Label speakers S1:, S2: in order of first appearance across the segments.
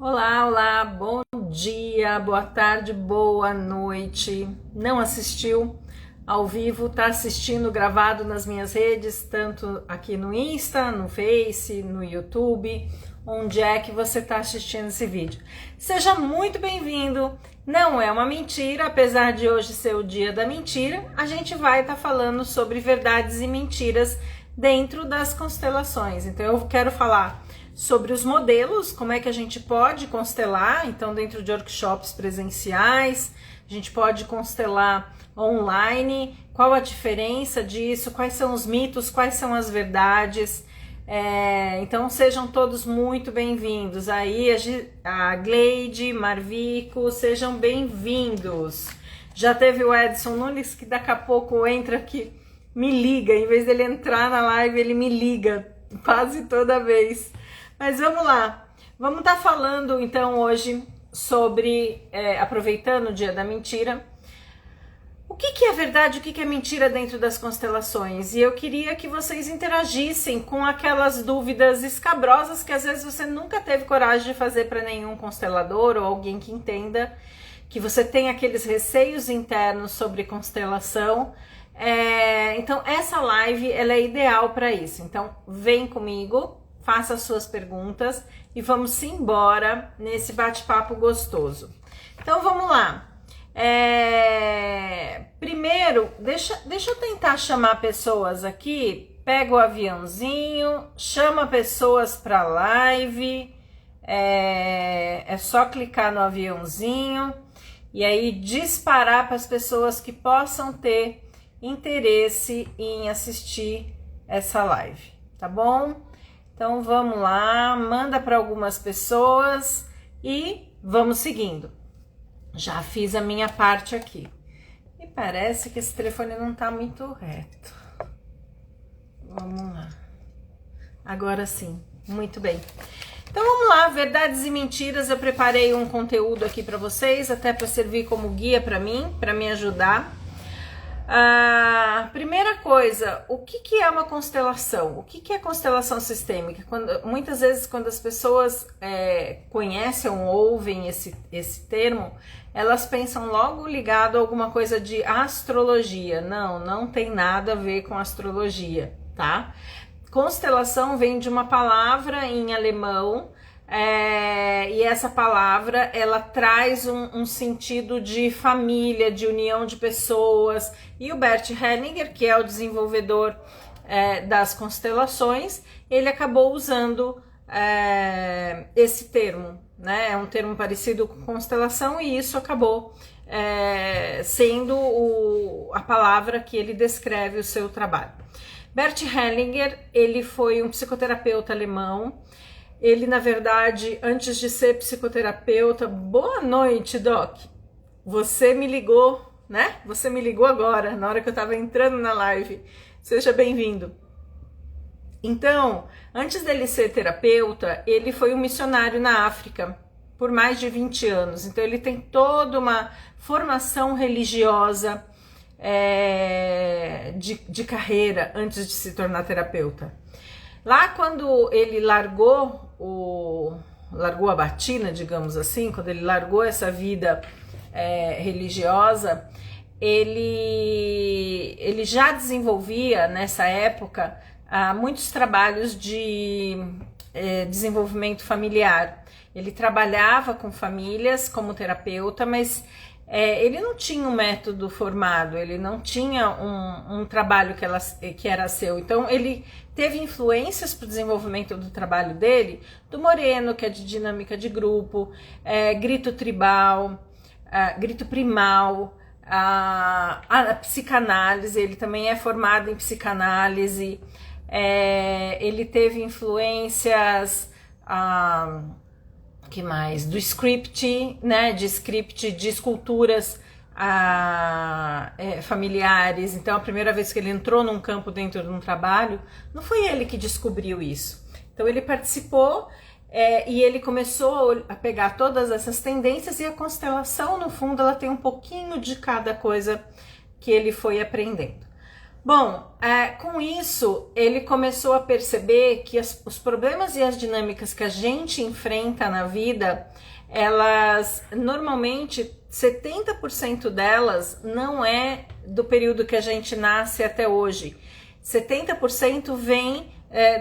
S1: Olá, olá, bom dia, boa tarde, boa noite. Não assistiu ao vivo, tá assistindo gravado nas minhas redes, tanto aqui no Insta, no Face, no YouTube, onde é que você está assistindo esse vídeo. Seja muito bem-vindo. Não é uma mentira, apesar de hoje ser o dia da mentira, a gente vai estar falando sobre verdades e mentiras dentro das constelações. Então eu quero falar sobre os modelos, como é que a gente pode constelar, então dentro de workshops presenciais, a gente pode constelar online, qual a diferença disso, quais são os mitos, quais são as verdades. Então sejam todos muito bem-vindos. Aí a Gleide, Marvico, sejam bem-vindos. Já teve o Edson Nunes que daqui a pouco entra aqui, me liga, em vez dele entrar na live ele me liga quase toda vez. Mas vamos lá, vamos estar falando então hoje sobre, aproveitando o dia da mentira, o que é verdade, o que é mentira dentro das constelações. E eu queria que vocês interagissem com aquelas dúvidas escabrosas que às vezes você nunca teve coragem de fazer para nenhum constelador ou alguém que entenda, que você tem aqueles receios internos sobre constelação. Então essa live ela é ideal para isso, então vem comigo. Faça as suas perguntas e vamos embora nesse bate-papo gostoso. Então vamos lá. Primeiro, deixa eu tentar chamar pessoas aqui. Pega o aviãozinho, chama pessoas para live. É só clicar no aviãozinho e aí disparar para as pessoas que possam ter interesse em assistir essa live, tá bom? Então vamos lá, manda para algumas pessoas e vamos seguindo. Já fiz a minha parte aqui. E parece que esse telefone não tá muito reto. Vamos lá. Agora sim, muito bem. Então vamos lá, verdades e mentiras. Eu preparei um conteúdo aqui para vocês, até para servir como guia para mim, para me ajudar. Primeira coisa, o que é uma constelação? O que é constelação sistêmica? Muitas vezes quando as pessoas conhecem ou ouvem esse termo, elas pensam logo ligado a alguma coisa de astrologia. Não tem nada a ver com astrologia, tá? Constelação vem de uma palavra em alemão, e essa palavra ela traz um sentido de família, de união de pessoas. E o Bert Hellinger, que é o desenvolvedor das constelações, ele acabou usando esse termo, né? É um termo parecido com constelação e isso acabou sendo a palavra que ele descreve o seu trabalho. Bert Hellinger, ele foi um psicoterapeuta alemão. Ele, na verdade, antes de ser psicoterapeuta... Boa noite, Doc! Você me ligou, né? Você me ligou agora, na hora que eu estava entrando na live. Seja bem-vindo. Então, antes dele ser terapeuta, ele foi um missionário na África por mais de 20 anos. Então, ele tem toda uma formação religiosa de carreira antes de se tornar terapeuta. Lá quando ele largou a batina, digamos assim, quando ele largou essa vida religiosa, ele já desenvolvia nessa época muitos trabalhos de desenvolvimento familiar. Ele trabalhava com famílias como terapeuta, mas ele não tinha um método formado, ele não tinha um trabalho que era seu. Então ele teve influências para o desenvolvimento do trabalho dele, do Moreno, que é de dinâmica de grupo, grito tribal, grito primal, a psicanálise. Ele também é formado em psicanálise. Ele teve influências... que mais? Do script, né? De esculturas familiares. Então, a primeira vez que ele entrou num campo dentro de um trabalho, não foi ele que descobriu isso. Então, ele participou e ele começou a pegar todas essas tendências, e a constelação, no fundo, ela tem um pouquinho de cada coisa que ele foi aprendendo. Bom, com isso ele começou a perceber que os problemas e as dinâmicas que a gente enfrenta na vida, elas normalmente 70% delas não é do período que a gente nasce até hoje. 70% vem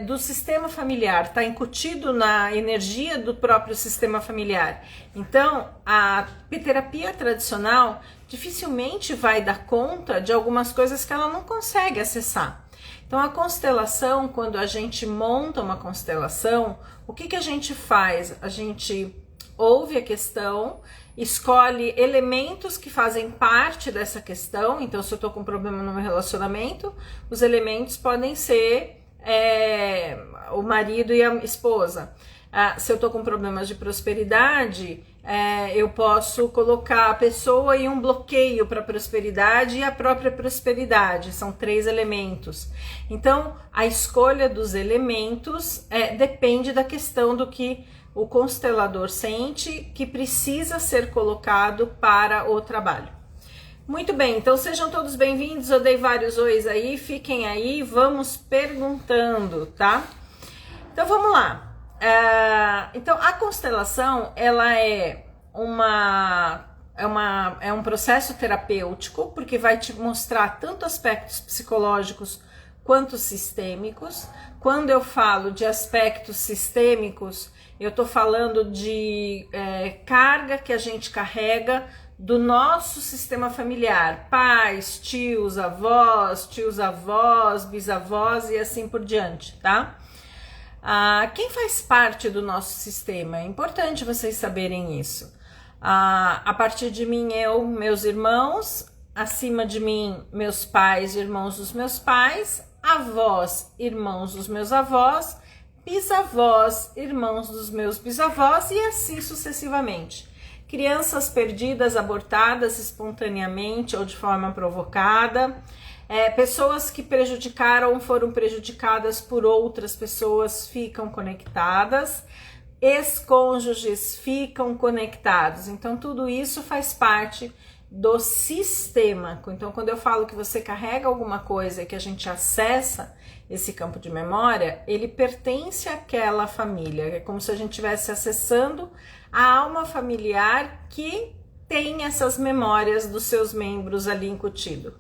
S1: do sistema familiar, está incutido na energia do próprio sistema familiar. Então, a terapia tradicional dificilmente vai dar conta de algumas coisas que ela não consegue acessar. Então, a constelação, quando a gente monta uma constelação, o que a gente faz? A gente ouve a questão, escolhe elementos que fazem parte dessa questão. Então, se eu estou com um problema no meu relacionamento, os elementos podem ser o marido e a esposa. Se eu estou com problemas de prosperidade, eu posso colocar a pessoa e um bloqueio para a prosperidade e a própria prosperidade. São 3 elementos. Então, a escolha dos elementos depende da questão do que o constelador sente que precisa ser colocado para o trabalho. Muito bem, então sejam todos bem-vindos, eu dei vários ois aí, fiquem aí, vamos perguntando, tá? Então vamos lá. Então a constelação, ela é um processo terapêutico, porque vai te mostrar tanto aspectos psicológicos quanto sistêmicos. Quando eu falo de aspectos sistêmicos, eu tô falando de carga que a gente carrega do nosso sistema familiar, pais, tios, avós, bisavós e assim por diante, tá? Quem faz parte do nosso sistema? É importante vocês saberem isso. A partir de mim, meus irmãos, acima de mim, meus pais, irmãos dos meus pais, avós, irmãos dos meus avós, bisavós, irmãos dos meus bisavós e assim sucessivamente. Crianças perdidas, abortadas espontaneamente ou de forma provocada, pessoas que foram prejudicadas por outras pessoas ficam conectadas, ex-cônjuges ficam conectados. Então tudo isso faz parte do sistema. Então quando eu falo que você carrega alguma coisa que a gente acessa esse campo de memória, ele pertence àquela família. É como se a gente estivesse acessando a alma familiar que tem essas memórias dos seus membros ali incutido.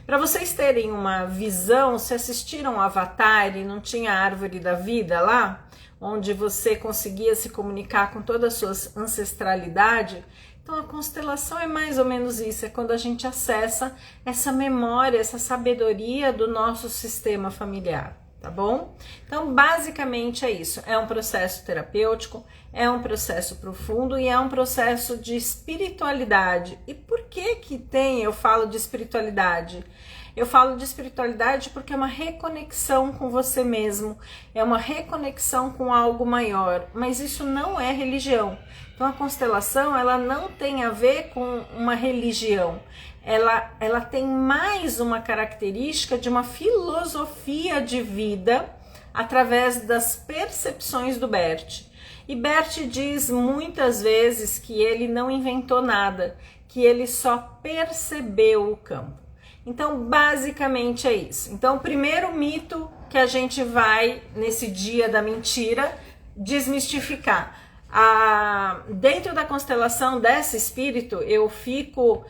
S1: Para vocês terem uma visão, se assistiram Avatar e não tinha a árvore da vida lá, onde você conseguia se comunicar com toda a sua ancestralidade, então a constelação é mais ou menos isso, é quando a gente acessa essa memória, essa sabedoria do nosso sistema familiar, tá bom? Então basicamente é isso, é um processo terapêutico, é um processo profundo e é um processo de espiritualidade. E por que eu falo de espiritualidade? Eu falo de espiritualidade porque é uma reconexão com você mesmo, é uma reconexão com algo maior, mas isso não é religião. Então a constelação, ela não tem a ver com uma religião, ela tem mais uma característica de uma filosofia de vida através das percepções do Bert. E Bert diz muitas vezes que ele não inventou nada, que ele só percebeu o campo. Então, basicamente é isso. Então, o primeiro mito que a gente vai, nesse dia da mentira, desmistificar. Dentro da constelação desse espírito, eu fico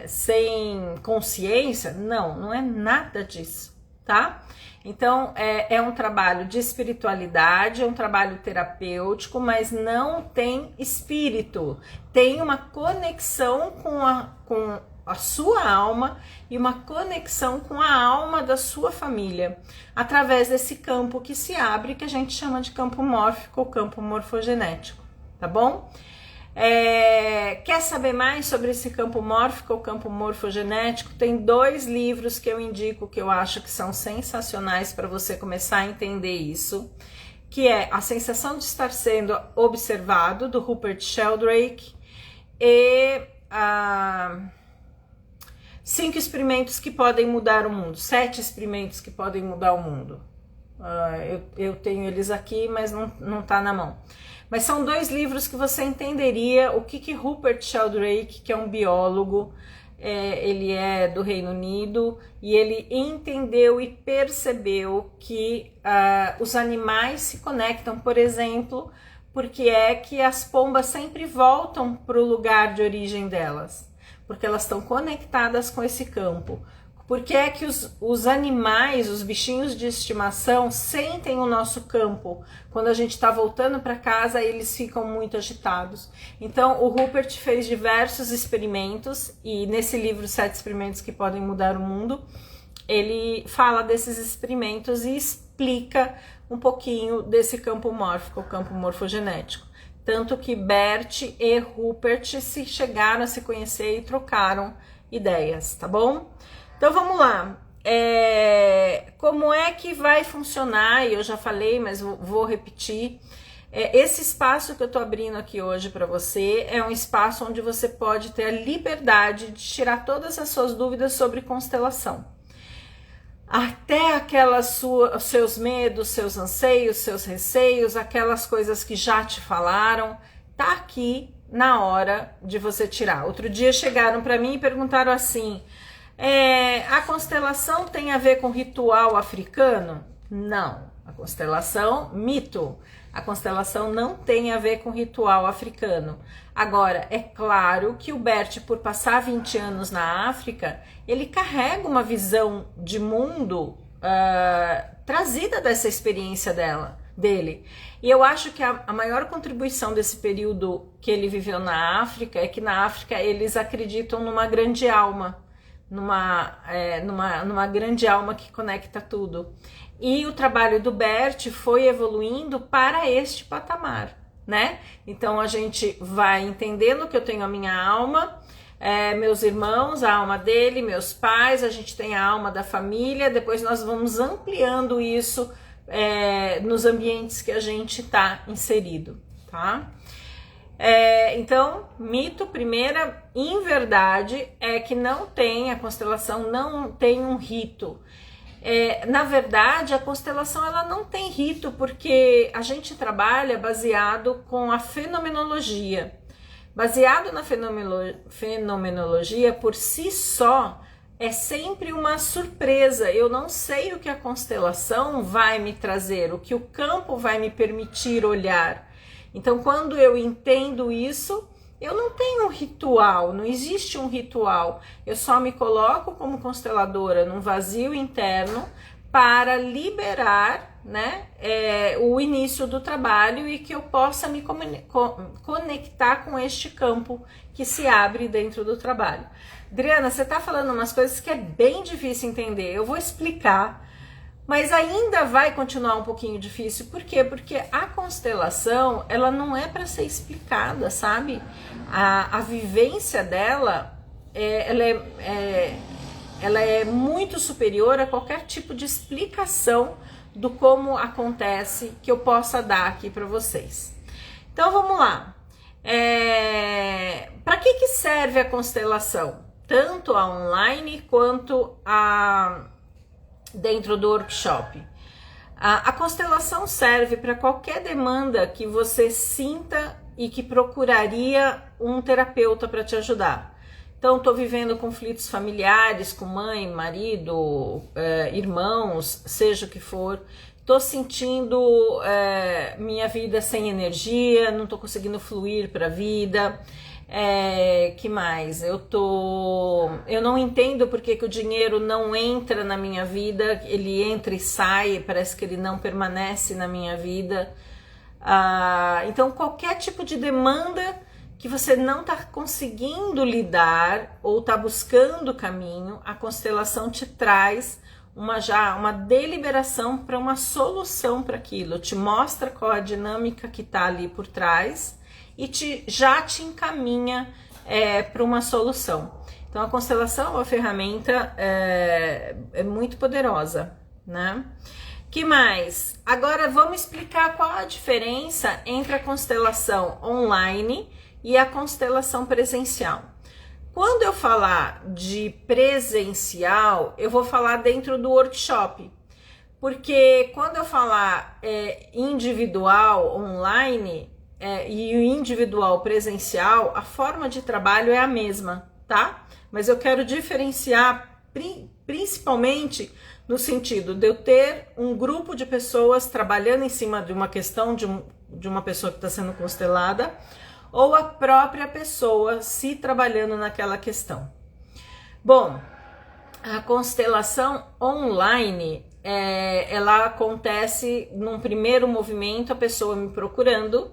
S1: sem consciência? Não é nada disso, tá? Então, é um trabalho de espiritualidade, é um trabalho terapêutico, mas não tem espírito. Tem uma conexão com a sua alma e uma conexão com a alma da sua família, através desse campo que se abre, que a gente chama de campo mórfico ou campo morfogenético, tá bom? Quer saber mais sobre esse campo mórfico ou campo morfogenético? Tem 2 livros que eu indico, que eu acho que são sensacionais para você começar a entender isso, que é A Sensação de Estar Sendo Observado, do Rupert Sheldrake, e 5 experimentos que podem mudar o mundo, 7 experimentos que podem mudar o mundo. Eu tenho eles aqui, mas não tá na mão. Mas são 2 livros que você entenderia o que Rupert Sheldrake, que é um biólogo, ele é do Reino Unido e ele entendeu e percebeu que os animais se conectam, por exemplo, porque é que as pombas sempre voltam para o lugar de origem delas, porque elas estão conectadas com esse campo. Porque é que os animais, os bichinhos de estimação, sentem o nosso campo. Quando a gente está voltando para casa, eles ficam muito agitados. Então, o Rupert fez diversos experimentos, e nesse livro, 7 Experimentos que Podem Mudar o Mundo, ele fala desses experimentos e explica um pouquinho desse campo mórfico, o campo morfogenético. Tanto que Bert e Rupert se chegaram a se conhecer e trocaram ideias, tá bom? Então vamos lá, como é que vai funcionar? Eu já falei, mas vou repetir. Esse espaço que eu tô abrindo aqui hoje para você é um espaço onde você pode ter a liberdade de tirar todas as suas dúvidas sobre constelação. Até aquelas seus medos, seus anseios, seus receios, aquelas coisas que já te falaram, tá aqui na hora de você tirar. Outro dia chegaram para mim e perguntaram assim: a constelação tem a ver com ritual africano? Não, a constelação, mito. A constelação não tem a ver com ritual africano. Agora, é claro que o Bert, por passar 20 anos na África, ele carrega uma visão de mundo trazida dessa experiência dele. E eu acho que a maior contribuição desse período que ele viveu na África é que na África eles acreditam numa grande alma, numa grande alma que conecta tudo. E o trabalho do Bert foi evoluindo para este patamar, né? Então a gente vai entendendo que eu tenho a minha alma, meus irmãos, a alma dele, meus pais, a gente tem a alma da família, depois nós vamos ampliando isso nos ambientes que a gente está inserido, tá? Então, mito, primeira inverdade é que a constelação não tem um rito. Na verdade, a constelação ela não tem rito, porque a gente trabalha baseado com a fenomenologia. Baseado na fenomenologia, por si só, é sempre uma surpresa. Eu não sei o que a constelação vai me trazer, o que o campo vai me permitir olhar. Então, quando eu entendo isso, eu não tenho um ritual, não existe um ritual. Eu só me coloco como consteladora num vazio interno para liberar, né, o início do trabalho e que eu possa me conectar com este campo que se abre dentro do trabalho. Adriana, você está falando umas coisas que é bem difícil entender. Eu vou explicar. Mas ainda vai continuar um pouquinho difícil. Por quê? Porque a constelação, ela não é para ser explicada, sabe? A vivência dela, ela é muito superior a qualquer tipo de explicação do como acontece que eu possa dar aqui para vocês. Então vamos lá. Para que serve a constelação? Tanto a online quanto dentro do workshop. A constelação serve para qualquer demanda que você sinta e que procuraria um terapeuta para te ajudar. Então, estou vivendo conflitos familiares com mãe, marido, irmãos, seja o que for. Estou sentindo minha vida sem energia, não estou conseguindo fluir para a vida. Que mais? Eu não entendo porque que o dinheiro não entra na minha vida, ele entra e sai, parece que ele não permanece na minha vida. Então qualquer tipo de demanda que você não está conseguindo lidar ou está buscando o caminho, a constelação te traz uma deliberação para uma solução para aquilo, te mostra qual a dinâmica que está ali por trás e já te encaminha para uma solução. Então a constelação é uma ferramenta muito poderosa, né? Que mais? Agora vamos explicar qual a diferença entre a constelação online e a constelação presencial. Quando eu falar de presencial, eu vou falar dentro do workshop, porque quando eu falar individual online e o individual presencial, a forma de trabalho é a mesma, tá? Mas eu quero diferenciar principalmente no sentido de eu ter um grupo de pessoas trabalhando em cima de uma questão de uma pessoa que está sendo constelada, ou a própria pessoa se trabalhando naquela questão. Bom, a constelação online, ela acontece num primeiro movimento, a pessoa me procurando.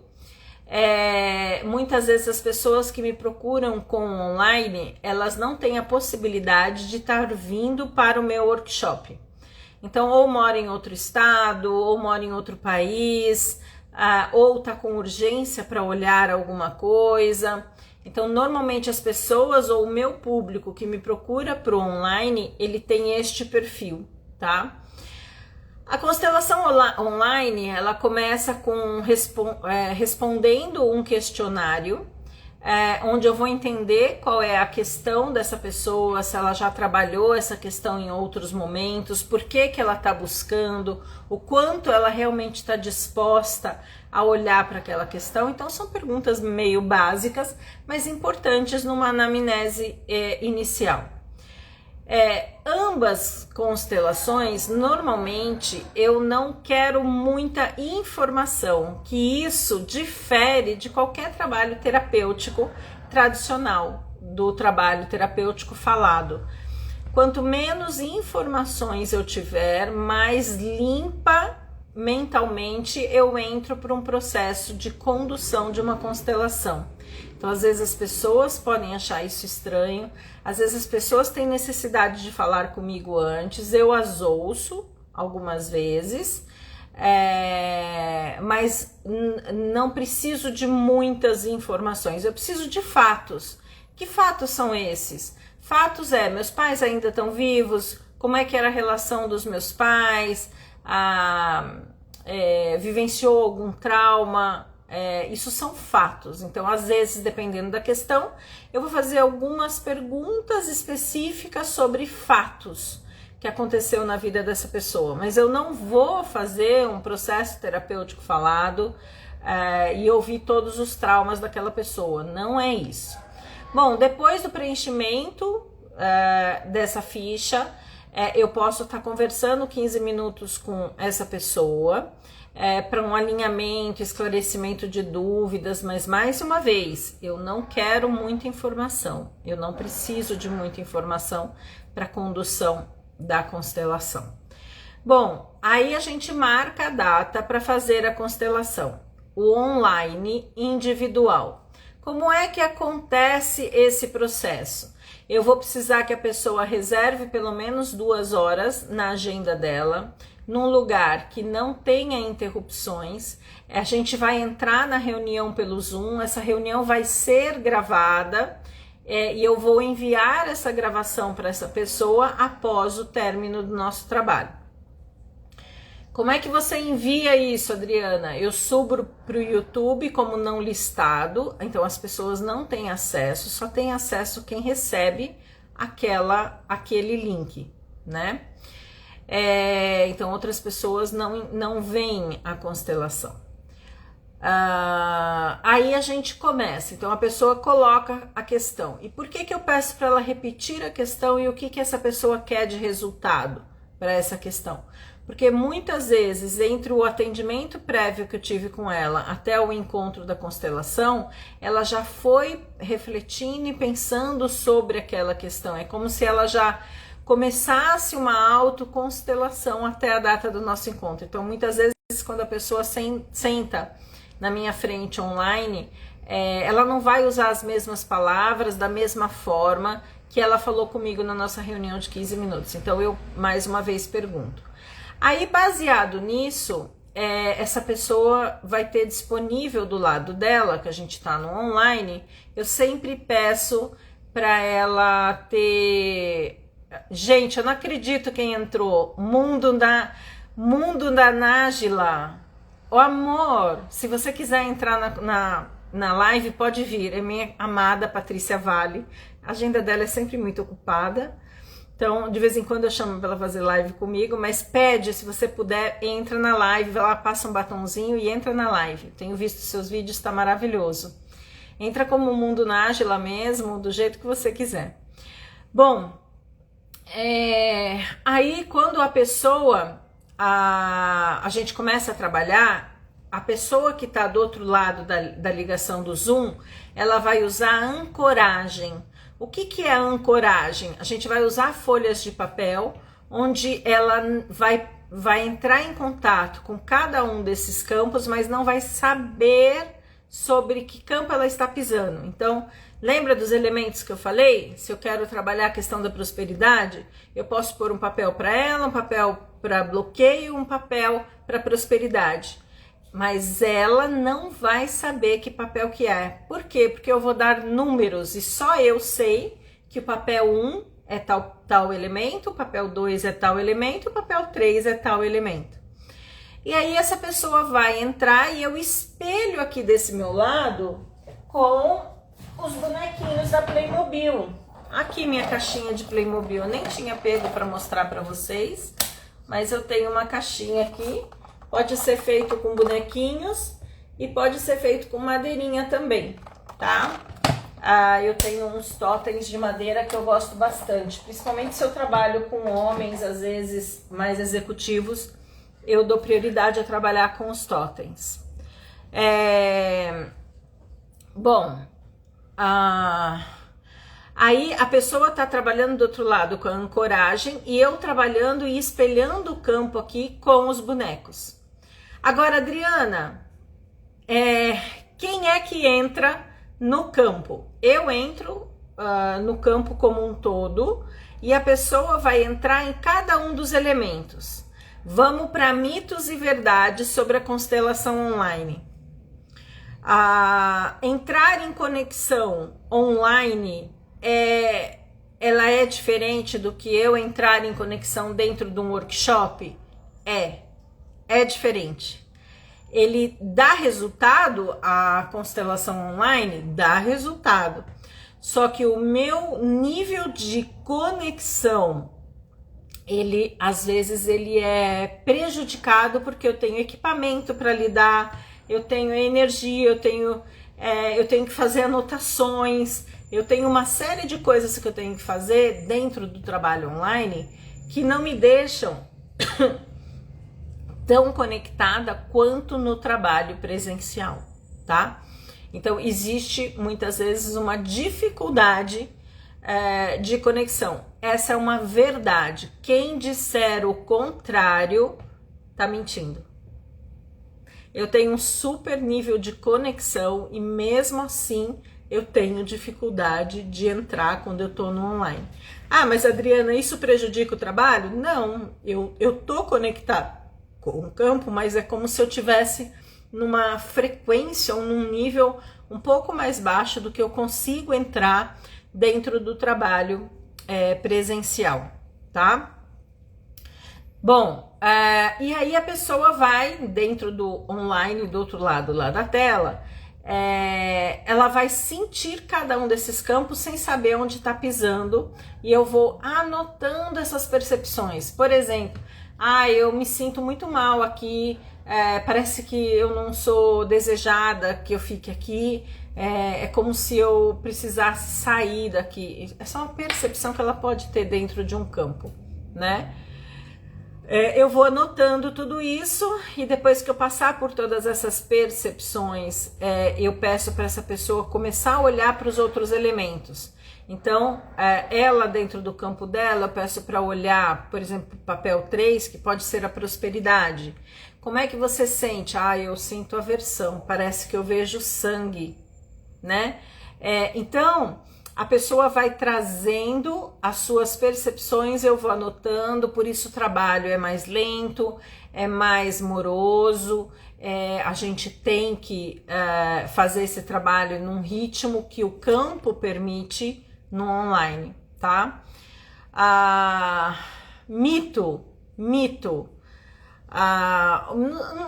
S1: Muitas vezes as pessoas que me procuram com online, elas não têm a possibilidade de estar vindo para o meu workshop. Então, ou mora em outro estado, ou mora em outro país, ou está com urgência para olhar alguma coisa. Então, normalmente as pessoas ou o meu público que me procura para o online, ele tem este perfil, tá? A constelação online, ela começa com respondendo um questionário, onde eu vou entender qual é a questão dessa pessoa, se ela já trabalhou essa questão em outros momentos, por que que ela está buscando, o quanto ela realmente está disposta a olhar para aquela questão. Então são perguntas meio básicas, mas importantes numa anamnese inicial. Ambas constelações, normalmente eu não quero muita informação, que isso difere de qualquer trabalho terapêutico tradicional, do trabalho terapêutico falado. Quanto menos informações eu tiver, mais limpa mentalmente eu entro para um processo de condução de uma constelação. Então, às vezes as pessoas podem achar isso estranho, às vezes as pessoas têm necessidade de falar comigo antes, eu as ouço algumas vezes, mas não preciso de muitas informações, eu preciso de fatos. Que fatos são esses? Fatos meus pais ainda estão vivos, como é que era a relação dos meus pais, vivenciou algum trauma. Isso são fatos. Então, às vezes, dependendo da questão, eu vou fazer algumas perguntas específicas sobre fatos que aconteceu na vida dessa pessoa, mas eu não vou fazer um processo terapêutico falado e ouvir todos os traumas daquela pessoa. Não é isso. Bom, depois do preenchimento dessa ficha, eu posso estar conversando 15 minutos com essa pessoa, para um alinhamento, esclarecimento de dúvidas, mas mais uma vez, eu não quero muita informação, eu não preciso de muita informação para a condução da constelação. Bom, aí a gente marca a data para fazer a constelação, o online individual. Como é que acontece esse processo? Eu vou precisar que a pessoa reserve pelo menos 2 horas na agenda dela, num lugar que não tenha interrupções. A gente vai entrar na reunião pelo Zoom, essa reunião vai ser gravada e eu vou enviar essa gravação para essa pessoa após o término do nosso trabalho. Como é que você envia isso, Adriana? Eu subo para o YouTube como não listado, então as pessoas não têm acesso, só tem acesso quem recebe aquele link, né? Então outras pessoas não veem a constelação. Aí a gente começa, então a pessoa coloca a questão. E por que eu peço para ela repetir a questão e o que essa pessoa quer de resultado para essa questão? Porque muitas vezes, entre o atendimento prévio que eu tive com ela até o encontro da constelação, ela já foi refletindo e pensando sobre aquela questão. É como se ela já começasse uma autoconstelação até a data do nosso encontro. Então, muitas vezes, quando a pessoa senta na minha frente online, ela não vai usar as mesmas palavras, da mesma forma que ela falou comigo na nossa reunião de 15 minutos. Então, eu, mais uma vez, pergunto. Aí, baseado nisso, essa pessoa vai ter disponível do lado dela, que a gente está no online, eu sempre peço para ela ter... Gente, eu não acredito quem entrou. Mundo da Nájila. O amor, se você quiser entrar na live, pode vir. É minha amada Patrícia Vale. A agenda dela é sempre muito ocupada. Então, de vez em quando eu chamo para ela fazer live comigo, mas pede, se você puder, entra na live, vai lá, passa um batonzinho e entra na live. Tenho visto seus vídeos, está maravilhoso. Entra como Mundo Nájila mesmo, do jeito que você quiser. Bom, aí quando a pessoa, a gente começa a trabalhar, a pessoa que está do outro lado da ligação do Zoom, ela vai usar a ancoragem. O que é a ancoragem? A gente vai usar folhas de papel, onde ela vai entrar em contato com cada um desses campos, mas não vai saber sobre que campo ela está pisando. Então, lembra dos elementos que eu falei? Se eu quero trabalhar a questão da prosperidade, eu posso pôr um papel para ela, um papel para bloqueio, um papel para prosperidade. Mas ela não vai saber que papel que é. Por quê? Porque eu vou dar números e só eu sei que o papel 1 é tal elemento, o papel 2 é tal elemento, o papel 3 é tal elemento. E aí essa pessoa vai entrar e eu espelho aqui desse meu lado com os bonequinhos da Playmobil. Aqui minha caixinha de Playmobil, eu nem tinha pego para mostrar para vocês, mas eu tenho uma caixinha aqui. Pode ser feito com bonequinhos e pode ser feito com madeirinha também, tá? Eu tenho uns totens de madeira que eu gosto bastante, principalmente se eu trabalho com homens, às vezes mais executivos, eu dou prioridade a trabalhar com os totens. Bom, aí a pessoa está trabalhando do outro lado com a ancoragem e eu trabalhando e espelhando o campo aqui com os bonecos. Agora, Adriana, quem é que entra no campo? Eu entro no campo como um todo e a pessoa vai entrar em cada um dos elementos. Vamos para mitos e verdades sobre a constelação online. Entrar em conexão online ela é diferente do que eu entrar em conexão dentro de um workshop? É diferente. Ele dá resultado, a constelação online dá resultado. Só que o meu nível de conexão, às vezes ele é prejudicado porque eu tenho equipamento para lidar, eu tenho energia, eu tenho que fazer anotações, eu tenho uma série de coisas que eu tenho que fazer dentro do trabalho online que não me deixam tão conectada quanto no trabalho presencial, tá? Então, existe muitas vezes uma dificuldade de conexão. Essa é uma verdade. Quem disser o contrário, tá mentindo. Eu tenho um super nível de conexão e mesmo assim eu tenho dificuldade de entrar quando eu tô no online. Mas Adriana, isso prejudica o trabalho? Não, eu tô conectada com o campo, mas é como se eu tivesse numa frequência ou num nível um pouco mais baixo do que eu consigo entrar dentro do trabalho presencial, tá? Bom, e aí a pessoa vai dentro do online, do outro lado lá da tela, ela vai sentir cada um desses campos sem saber onde está pisando e eu vou anotando essas percepções. Por exemplo, eu me sinto muito mal aqui, parece que eu não sou desejada que eu fique aqui, é como se eu precisasse sair daqui. Essa é uma percepção que ela pode ter dentro de um campo, né? Eu vou anotando tudo isso e depois que eu passar por todas essas percepções, eu peço para essa pessoa começar a olhar para os outros elementos. Então, ela dentro do campo dela, eu peço para olhar, por exemplo, papel 3, que pode ser a prosperidade. Como é que você sente? Eu sinto aversão, parece que eu vejo sangue, né? Então, a pessoa vai trazendo as suas percepções, eu vou anotando, por isso o trabalho é mais lento, é mais moroso, a gente tem que fazer esse trabalho num ritmo que o campo permite no online, tá? Mito,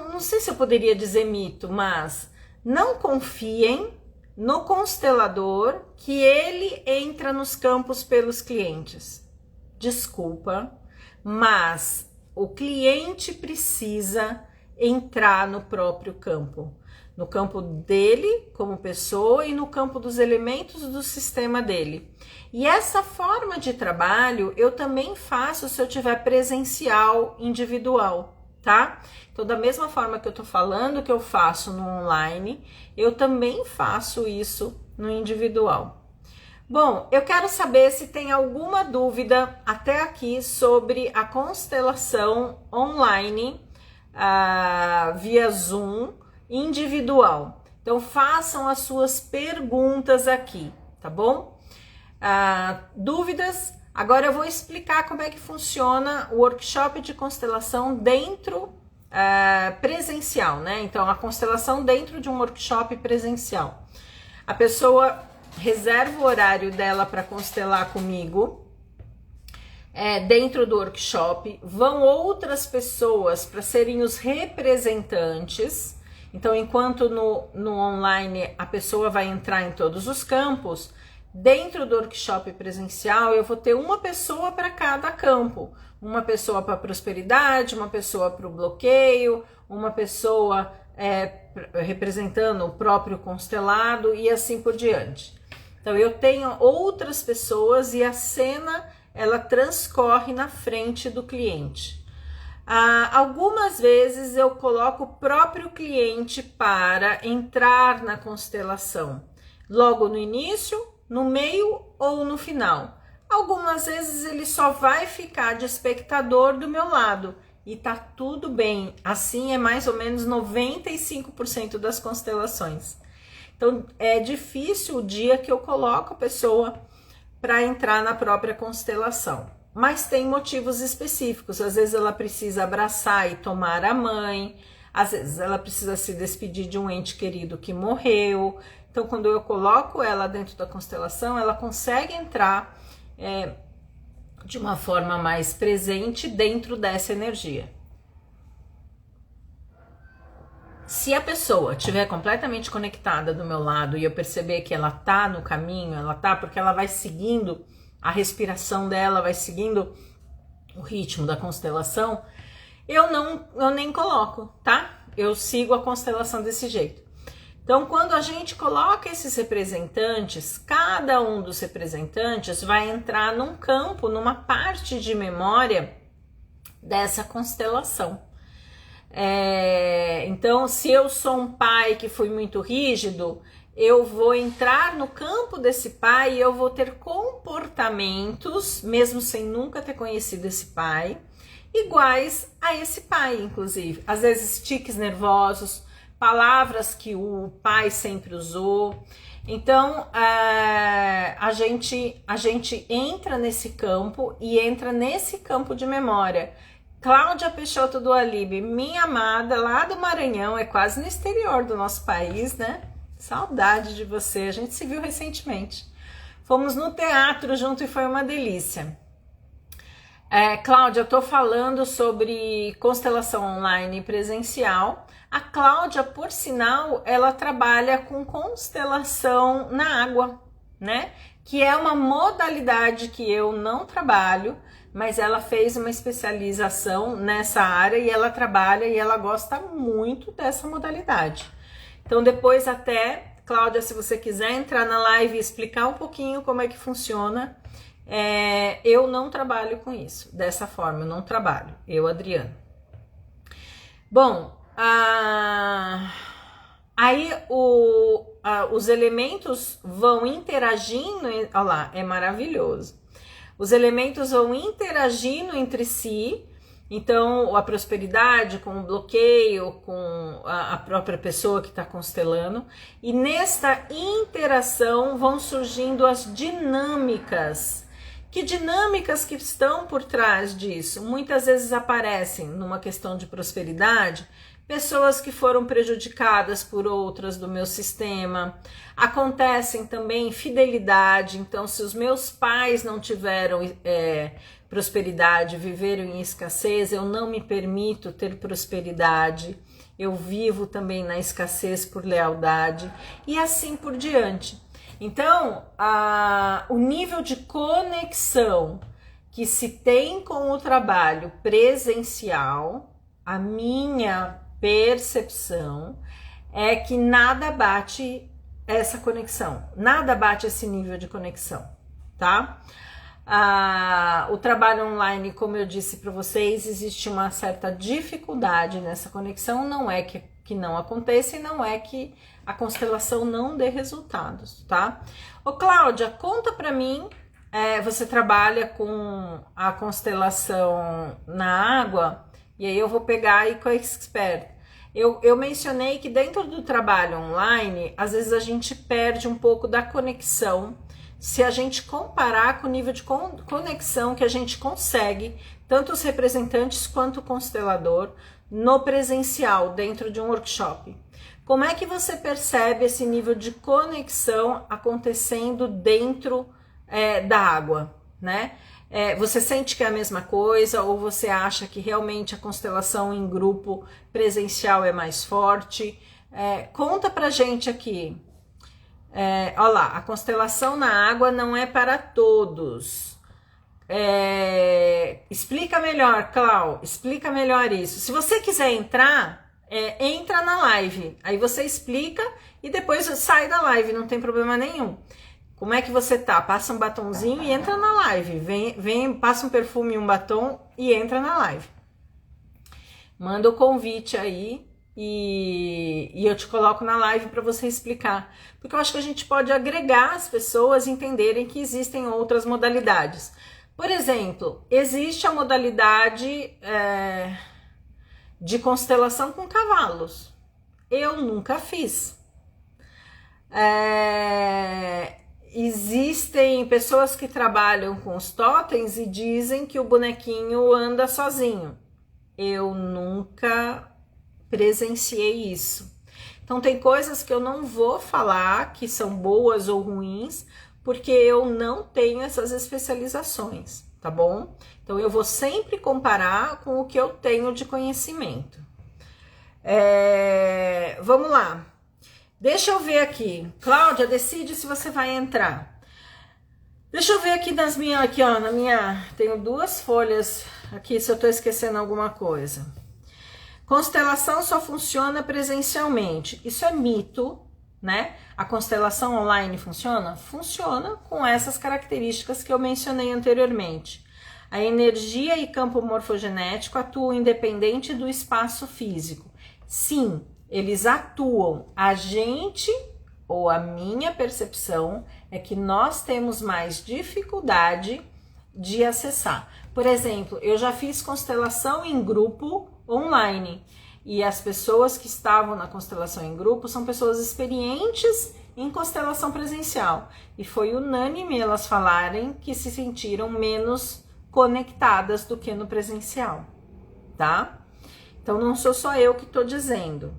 S1: não sei se eu poderia dizer mito, mas não confiem no constelador que ele entra nos campos pelos clientes. Desculpa, mas o cliente precisa entrar no próprio campo. no campo dele como pessoa e no campo dos elementos do sistema dele. E essa forma de trabalho eu também faço se eu tiver presencial, individual, tá? Então, da mesma forma que eu tô falando que eu faço no online, eu também faço isso no individual. Bom, eu quero saber se tem alguma dúvida até aqui sobre a constelação online via Zoom individual. Então, façam as suas perguntas aqui, tá bom? Dúvidas? Agora eu vou explicar como é que funciona o workshop de constelação dentro presencial, né? Então, a constelação dentro de um workshop presencial. A pessoa reserva o horário dela para constelar comigo dentro do workshop. Vão outras pessoas para serem os representantes. Então, enquanto no online a pessoa vai entrar em todos os campos, dentro do workshop presencial eu vou ter uma pessoa para cada campo. Uma pessoa para prosperidade, uma pessoa para o bloqueio, uma pessoa representando o próprio constelado e assim por diante. Então, eu tenho outras pessoas e a cena, ela transcorre na frente do cliente. Algumas vezes eu coloco o próprio cliente para entrar na constelação, logo no início, no meio ou no final. Algumas vezes ele só vai ficar de espectador do meu lado e tá tudo bem. Assim é mais ou menos 95% das constelações. Então, é difícil o dia que eu coloco a pessoa para entrar na própria constelação. Mas tem motivos específicos. Às vezes ela precisa abraçar e tomar a mãe. Às vezes ela precisa se despedir de um ente querido que morreu. Então, quando eu coloco ela dentro da constelação, ela consegue entrar de uma forma mais presente dentro dessa energia. Se a pessoa estiver completamente conectada do meu lado e eu perceber que ela tá no caminho, ela tá porque ela vai seguindo a respiração dela, vai seguindo o ritmo da constelação, eu nem coloco, tá? Eu sigo a constelação desse jeito. Então, quando a gente coloca esses representantes, cada um dos representantes vai entrar num campo, numa parte de memória dessa constelação. Então, se eu sou um pai que foi muito rígido, eu vou entrar no campo desse pai e eu vou ter comportamentos, mesmo sem nunca ter conhecido esse pai, iguais a esse pai, inclusive. Às vezes, tiques nervosos, palavras que o pai sempre usou. Então, a gente entra nesse campo e entra nesse campo de memória. Cláudia Peixoto do Alibe, minha amada, lá do Maranhão, é quase no exterior do nosso país, né? Saudade de você, a gente se viu recentemente. Fomos no teatro junto e foi uma delícia. Cláudia, eu tô falando sobre constelação online e presencial. A Cláudia, por sinal, ela trabalha com constelação na água, né? Que é uma modalidade que eu não trabalho, mas ela fez uma especialização nessa área e ela trabalha e ela gosta muito dessa modalidade. Então, depois até, Cláudia, se você quiser entrar na live e explicar um pouquinho como é que funciona, eu não trabalho com isso, dessa forma, eu não trabalho, eu, Adriana. Bom, aí os elementos vão interagindo, olha lá, é maravilhoso. Os elementos vão interagindo entre si, então a prosperidade com o bloqueio, com a própria pessoa que está constelando, e nesta interação vão surgindo as dinâmicas. Que dinâmicas que estão por trás disso? Muitas vezes aparecem numa questão de prosperidade, pessoas que foram prejudicadas por outras do meu sistema. Acontecem também fidelidade, então se os meus pais não tiveram prosperidade, viveram em escassez, eu não me permito ter prosperidade, eu vivo também na escassez por lealdade e assim por diante. Então, o nível de conexão que se tem com o trabalho presencial, a minha percepção é que nada bate essa conexão, nada bate esse nível de conexão, tá? O trabalho online, como eu disse para vocês, existe uma certa dificuldade nessa conexão, não é que não aconteça e não é que a constelação não dê resultados, tá? Ô Cláudia, conta para mim, você trabalha com a constelação na água, e aí eu vou pegar aí com a expert. Eu mencionei que dentro do trabalho online, às vezes a gente perde um pouco da conexão, se a gente comparar com o nível de conexão que a gente consegue, tanto os representantes quanto o constelador, no presencial, dentro de um workshop. Como é que você percebe esse nível de conexão acontecendo dentro da água, né? Você sente que é a mesma coisa ou você acha que realmente a constelação em grupo presencial é mais forte? Conta pra gente aqui. Olha lá, a constelação na água não é para todos. Explica melhor, Clau, explica melhor isso. Se você quiser entrar, entra na live, aí você explica e depois sai da live, não tem problema nenhum. Como é que você tá? Passa um batonzinho e entra na live. Vem, passa um perfume e um batom e entra na live. Manda o convite aí e eu te coloco na live para você explicar. Porque eu acho que a gente pode agregar as pessoas a entenderem que existem outras modalidades. Por exemplo, existe a modalidade de constelação com cavalos. Eu nunca fiz. Existem pessoas que trabalham com os totens e dizem que o bonequinho anda sozinho. Eu nunca presenciei isso. Então tem coisas que eu não vou falar que são boas ou ruins, porque eu não tenho essas especializações, tá bom? Então eu vou sempre comparar com o que eu tenho de conhecimento. Vamos lá. Deixa eu ver aqui. Cláudia, decide se você vai entrar. Deixa eu ver aqui nas minhas, aqui ó, na minha, tenho 2 folhas aqui se eu tô esquecendo alguma coisa. Constelação só funciona presencialmente. Isso é mito, né? A constelação online funciona? Funciona com essas características que eu mencionei anteriormente. A energia e campo morfogenético atuam independente do espaço físico. Sim, eles atuam. A gente, ou a minha percepção, é que nós temos mais dificuldade de acessar. Por exemplo, eu já fiz constelação em grupo online e as pessoas que estavam na constelação em grupo são pessoas experientes em constelação presencial e foi unânime elas falarem que se sentiram menos conectadas do que no presencial, tá? Então não sou só eu que estou dizendo.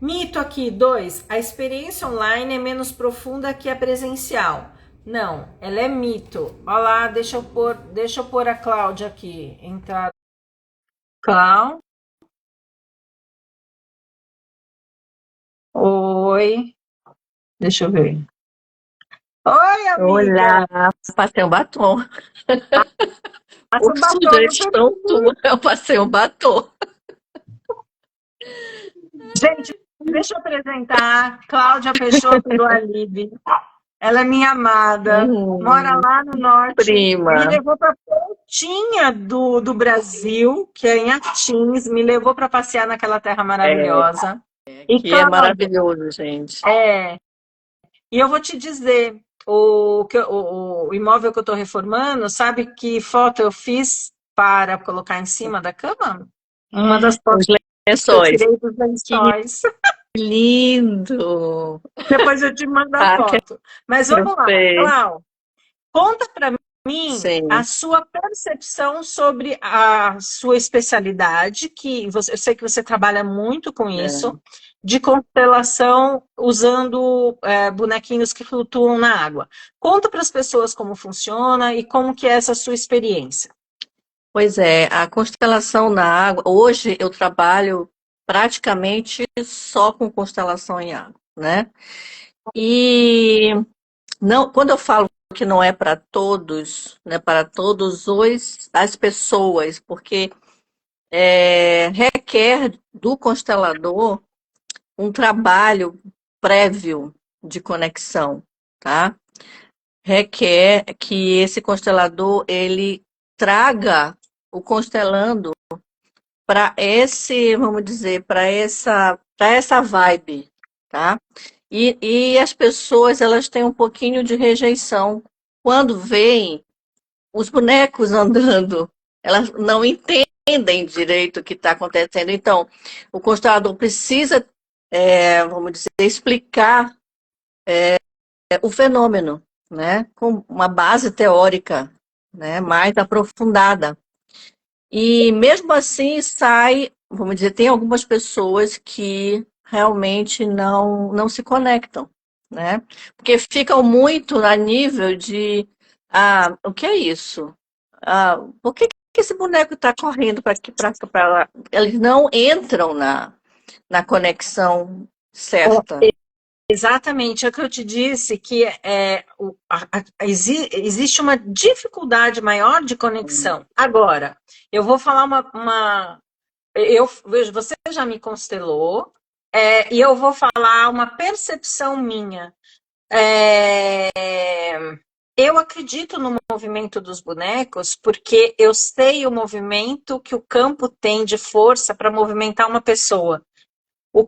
S1: Mito aqui, 2, a experiência online é menos profunda que a presencial. Não, ela é mito. Olha lá, deixa eu pôr a Cláudia aqui. Entrar. Cláudia. Oi. Deixa eu ver. Oi, amiga.
S2: Olá, passei um batom.
S1: Passa
S2: Por
S1: um batom no
S2: sugestão tua, eu passei um batom.
S1: Gente, deixa eu apresentar Cláudia Peixoto do Alibe. Ela é minha amada, mora lá no norte, me
S2: Prima,
S1: levou para a pontinha do Brasil, que é em Artins, me levou para passear naquela terra maravilhosa. E
S2: que é
S1: Cláudia,
S2: maravilhoso, gente.
S1: e eu vou te dizer, o imóvel que eu estou reformando, sabe que foto eu fiz para colocar em cima da cama? Uma das
S2: Os
S1: fotos que eu
S2: lençóis.
S1: tirei dos
S2: Que
S1: lençóis.
S2: lindo!
S1: Depois eu te mando a
S2: Ah,
S1: foto. Mas
S2: quero
S1: vamos lá,
S2: ver.
S1: Cláudia. Conta para mim a
S2: Sim,
S1: sua percepção sobre a sua especialidade, que eu sei que você trabalha muito com
S2: é.
S1: isso, de constelação usando bonequinhos que flutuam na água. Conta para as pessoas como funciona e como que é essa sua experiência.
S2: Pois é, a constelação na água. Hoje eu trabalho praticamente só com constelação em água, né? E não, quando eu falo que não é para todos, né, para todos as pessoas, porque requer do constelador um trabalho prévio de conexão, tá? Requer que esse constelador ele traga o constelando para esse, vamos dizer, para essa vibe, tá? E as pessoas elas têm um pouquinho de rejeição quando veem os bonecos andando, elas não entendem direito o que está acontecendo. Então, o constelador precisa, vamos dizer, explicar o fenômeno, né, com uma base teórica, né, mais aprofundada. E mesmo assim sai, vamos dizer, tem algumas pessoas que realmente não se conectam, né? Porque ficam muito a nível de, o que é isso? Por que esse boneco está correndo para aqui, para lá? Eles não entram na conexão certa.
S1: Exatamente, é o que eu te disse, que existe uma dificuldade maior de conexão. Agora, eu vou falar eu vejo, você já me constelou, e eu vou falar uma percepção minha. É, eu acredito no movimento dos bonecos porque eu sei o movimento que o campo tem de força para movimentar uma pessoa. O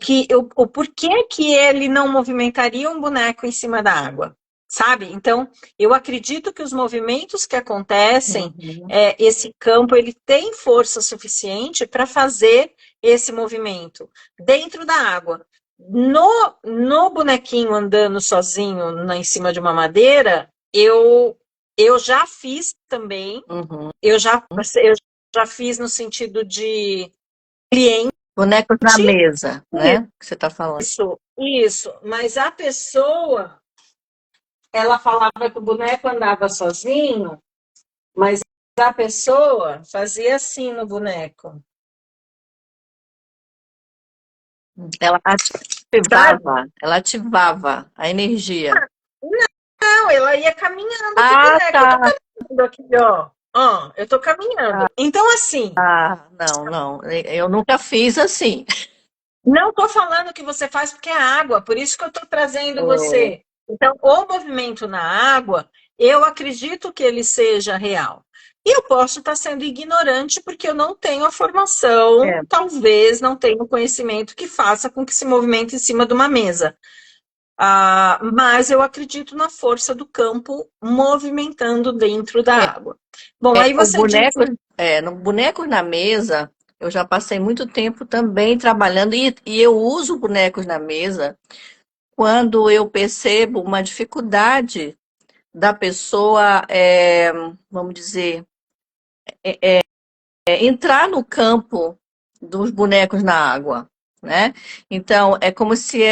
S1: porquê que ele não movimentaria um boneco em cima da água, sabe? Então, eu acredito que os movimentos que acontecem, esse campo, ele tem força suficiente para fazer esse movimento dentro da água. No bonequinho andando sozinho em cima de uma madeira, eu já fiz também,
S2: Uhum.
S1: eu já fiz no sentido de cliente.
S2: Bonecos na mesa, né? Que você está falando.
S1: Isso, mas a pessoa, ela falava que o boneco andava sozinho, mas a pessoa fazia assim no boneco.
S2: Ela ativava a energia.
S1: Não, ela ia caminhando com o
S2: Ah,
S1: boneco. Eu tô
S2: tá.
S1: caminhando aqui, ó. Ó, eu tô caminhando. Então, assim,
S2: Não. Eu nunca fiz assim.
S1: não tô falando que você faz porque é água, por isso que eu tô trazendo você. Então, o movimento na água, eu acredito que ele seja real. E eu posso estar sendo ignorante porque eu não tenho a formação,
S2: É.
S1: talvez não tenha o conhecimento que faça com que se movimente em cima de uma mesa. Mas eu acredito na força do campo movimentando dentro da água. Bom, aí
S2: O
S1: você disse.
S2: boneco, no boneco na mesa, eu já passei muito tempo também trabalhando e eu uso bonecos na mesa quando eu percebo uma dificuldade da pessoa, vamos dizer, entrar no campo dos bonecos na água, né? Então é como se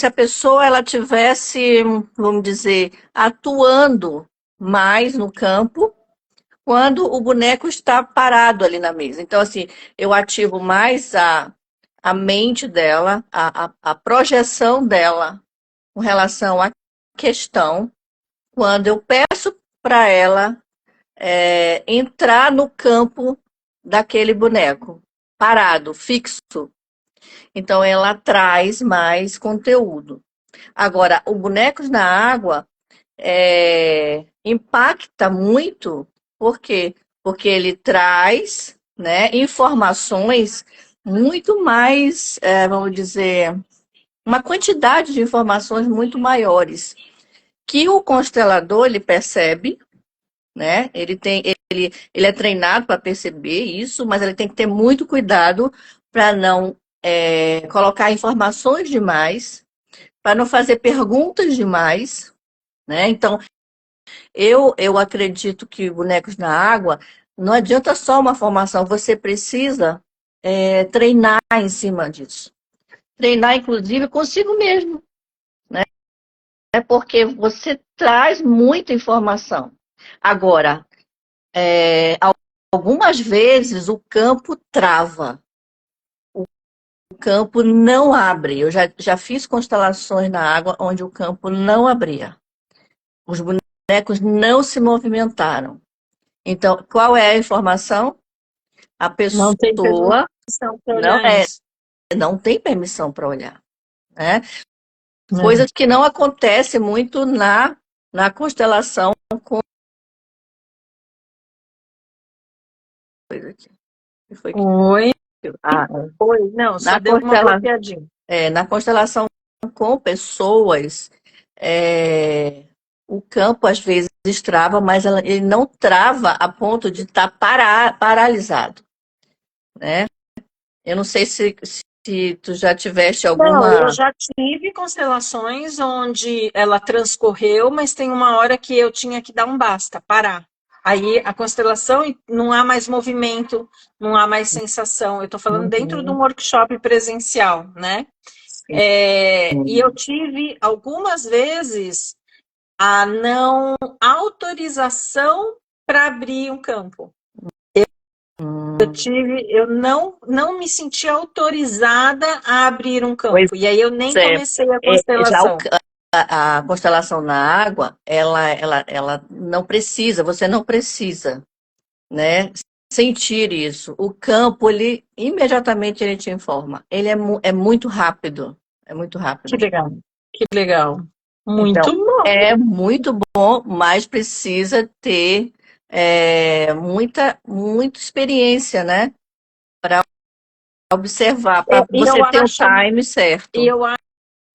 S2: a pessoa ela tivesse, vamos dizer, atuando mais no campo quando o boneco está parado ali na mesa. Então assim, eu ativo mais a mente dela, a projeção dela com relação à questão quando eu peço para ela entrar no campo daquele boneco, parado, fixo. Então ela traz mais conteúdo. Agora, o Bonecos na Água impacta muito, por quê? Porque ele traz, né, informações muito mais, vamos dizer, uma quantidade de informações muito maiores, que o constelador ele percebe, né? Ele é treinado para perceber isso, mas ele tem que ter muito cuidado para não colocar informações demais, para não fazer perguntas demais, né? Então, eu acredito que Bonecos na Água não adianta só uma formação, você precisa treinar em cima disso. Treinar, inclusive, consigo mesmo, né? É porque você traz muita informação. Agora, algumas vezes o campo trava, o campo não abre. Eu já fiz constelações na água onde o campo não abria. Os bonecos não se movimentaram. Então, qual é a informação? A
S1: Não tem
S2: pessoa
S1: permissão para
S2: não,
S1: olhar isso.
S2: não tem permissão para olhar. né? Coisas que não acontecem muito na constelação com... Que foi que...
S1: Oi?
S2: Ah,
S1: Oi, não, só
S2: na
S1: deu uma
S2: constela...
S1: bloqueadinha.
S2: na constelação com pessoas, o campo às vezes trava, mas ele não trava a ponto de estar paralisado, né? Eu não sei se tu já tiveste
S1: Não, eu
S2: alguma...
S1: já tive constelações onde ela transcorreu, mas tem uma hora que eu tinha que dar um basta, parar. Aí a constelação não há mais movimento, não há mais sensação. Eu estou falando dentro de um
S2: Uhum,
S1: workshop presencial, né?
S2: sim.
S1: E eu tive algumas vezes a não autorização para abrir um campo. Eu não me senti autorizada a abrir um
S2: Pois
S1: campo. E aí eu nem
S2: é.
S1: comecei a
S2: Já
S1: constelação.
S2: a constelação na água, ela não precisa, você não precisa, né, sentir isso. O campo, ele imediatamente ele te informa. Ele é muito rápido, é muito
S1: Que
S2: rápido.
S1: legal, que legal.
S2: Então,
S1: Muito bom.
S2: é muito bom, mas precisa ter muita experiência, né, para observar, para
S1: E eu
S2: você ter o
S1: acho,
S2: time
S1: e
S2: certo.
S1: eu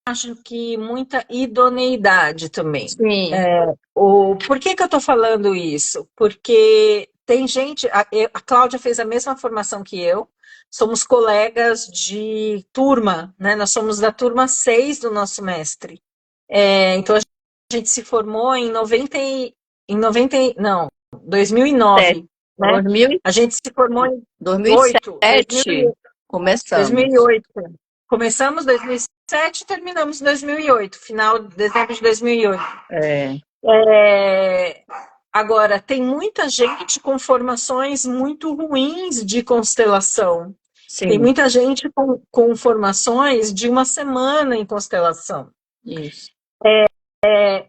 S1: acho que muita idoneidade também.
S2: Sim,
S1: Por que que eu estou falando isso? Porque tem gente, a Cláudia fez a mesma formação que eu, somos colegas de turma, né? Nós somos da turma 6 do nosso mestre. Então a gente se formou em 2009, né?
S2: 2000,
S1: A gente se formou em
S2: 2007 começamos.
S1: 2008. Começamos em 2007 e terminamos em 2008, final de dezembro de 2008.
S2: É,
S1: É, Agora, tem muita gente com formações muito ruins de constelação. Tem
S2: sim,
S1: muita gente com formações de uma semana em constelação.
S2: isso.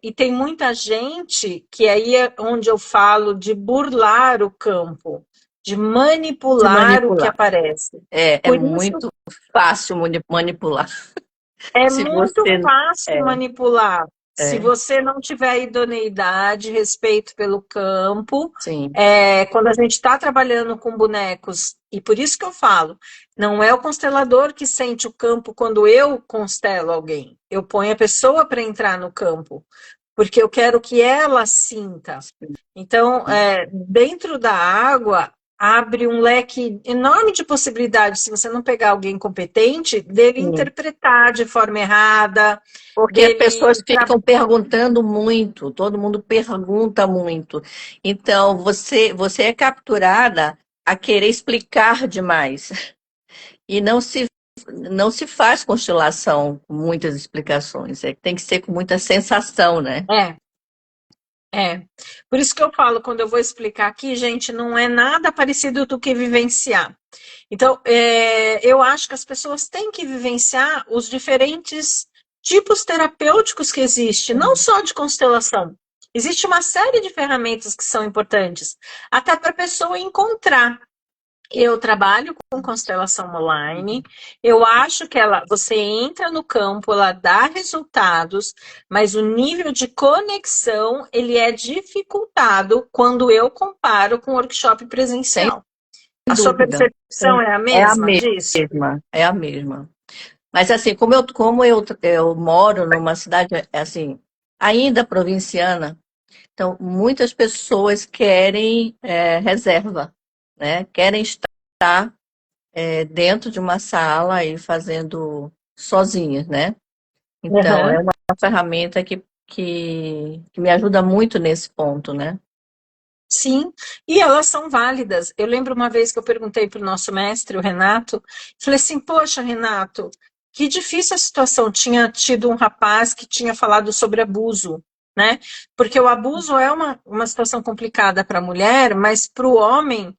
S1: E tem muita gente que aí é onde eu falo de burlar o campo, de
S2: Se
S1: manipular o que
S2: manipular.
S1: aparece.
S2: É
S1: Por isso
S2: muito fácil manipular.
S1: é
S2: Se
S1: muito
S2: você.
S1: fácil
S2: É,
S1: manipular. Se
S2: é,
S1: você não tiver idoneidade, respeito pelo campo,
S2: sim,
S1: quando a gente está trabalhando com bonecos, e por isso que eu falo, não é o constelador que sente o campo quando eu constelo alguém. Eu ponho a pessoa para entrar no campo, porque eu quero que ela sinta. Então, dentro da água, abre um leque enorme de possibilidades, se você não pegar alguém competente, dele
S2: sim.
S1: interpretar de forma errada,
S2: Porque as
S1: dele.
S2: pessoas ficam perguntando muito, todo mundo pergunta muito. Então, você é capturada a querer explicar demais. E não se faz constelação com muitas explicações. Tem que ser com muita sensação, né?
S1: É, é. Por isso que eu falo, quando eu vou explicar aqui, gente, não é nada parecido do que vivenciar. Então, eu acho que as pessoas têm que vivenciar os diferentes tipos terapêuticos que existem, não só de constelação. Existe uma série de ferramentas que são importantes, até para a pessoa encontrar. Eu trabalho com constelação online. Eu acho que você entra no campo, ela dá resultados, mas o nível de conexão ele é dificultado quando eu comparo com o workshop
S2: Sem
S1: presencial. A sua
S2: dúvida.
S1: percepção é a
S2: É a
S1: mesma disso?
S2: mesma, é a mesma. Mas assim, como eu moro numa cidade assim, ainda provinciana, então muitas pessoas querem reserva, né? Querem estar dentro de uma sala e fazendo sozinhas, né? Então é
S1: Uhum.
S2: uma ferramenta que me ajuda muito nesse ponto, né?
S1: Sim, e elas são válidas. Eu lembro uma vez que eu perguntei para o nosso mestre, o Renato, falei assim: Poxa, Renato, que difícil a situação. Tinha tido um rapaz que tinha falado sobre abuso, né? Porque o abuso é uma situação complicada para a mulher, mas para o homem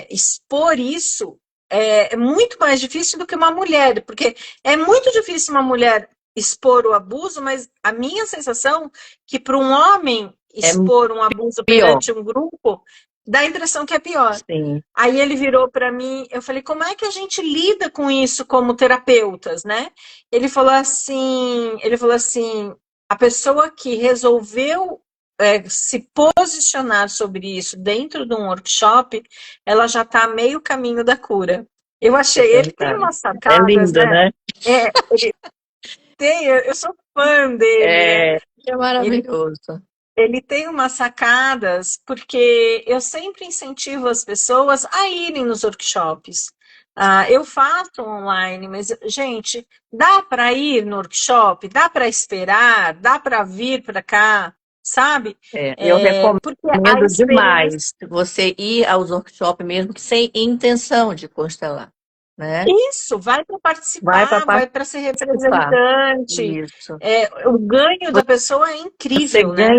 S1: expor isso é muito mais difícil do que uma mulher, porque é muito difícil uma mulher expor o abuso, mas a minha sensação é que para um homem
S2: É
S1: expor um abuso
S2: pior.
S1: perante um grupo dá a impressão que é pior.
S2: Sim,
S1: Aí ele virou para mim, eu falei, como é que a gente lida com isso como terapeutas, né? Ele falou assim, a pessoa que resolveu se posicionar sobre isso dentro de um workshop, ela já está a meio caminho da cura. Eu
S2: é
S1: achei, ele tem
S2: verdade.
S1: umas
S2: É
S1: sacadas,
S2: lindo,
S1: né?
S2: né?
S1: Ele tem, eu sou fã dele, né?
S2: É
S1: Ele
S2: maravilhoso.
S1: ele tem umas sacadas, porque eu sempre incentivo as pessoas a irem nos workshops. Eu faço online, mas, gente, dá para ir no workshop? Dá para esperar? Dá para vir para cá? Sabe?
S2: Eu
S1: Porque a
S2: recomendo
S1: experiência.
S2: demais você ir aos workshops mesmo que sem intenção de constelar, né?
S1: Isso, vai para
S2: Vai para
S1: participar, vai para ser
S2: participar.
S1: representante.
S2: Isso.
S1: O ganho da pessoa é incrível, né?